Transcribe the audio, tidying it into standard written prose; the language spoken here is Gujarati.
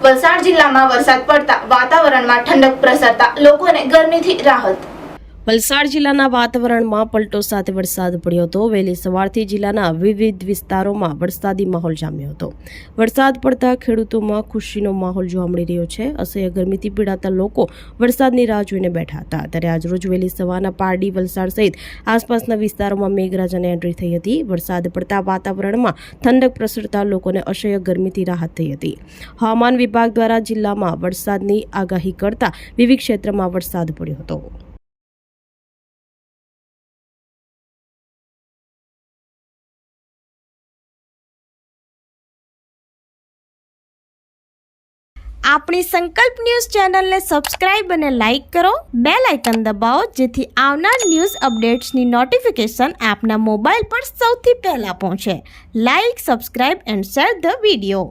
વલસાડ જિલ્લામાં વરસાદ પડતા વાતાવરણમાં ઠંડક પ્રસરતા લોકોને ગરમીથી રાહત। વલસાડ જિલ્લાના વાતાવરણમાં પલટો સાથે વરસાદ પડ્યો હતો। વહેલી સવારથી જિલ્લાના વિવિધ વિસ્તારોમાં વરસાદી માહોલ જામ્યો હતો। વરસાદ પડતા ખેડૂતોમાં ખુશીનો માહોલ જોવા મળી રહ્યો છે। અસહ્ય ગરમીથી પીડાતા લોકો વરસાદની રાહ જોઈને બેઠા હતા। ત્યારે આજરોજ વહેલી સવારના પારડી, વલસાડ સહિત આસપાસના વિસ્તારોમાં મેઘરાજાની એન્ટ્રી થઈ હતી। વરસાદ પડતા વાતાવરણમાં ઠંડક પ્રસરતા લોકોને અસહ્ય ગરમીથી રાહત થઈ હતી। હવામાન વિભાગ દ્વારા જિલ્લામાં વરસાદની આગાહી કરતા વિવિધ ક્ષેત્રમાં વરસાદ પડ્યો હતો। આપણી સંકલ્પ ન્યૂઝ ચેનલને સબસ્ક્રાઇબ અને લાઇક કરો, બેલ આઇકન દબાવો જેથી આવનાર ન્યૂઝ અપડેટ્સની નોટિફિકેશન આપના મોબાઈલ પર સૌથી પહેલા પહોંચે। Like, subscribe and share the video.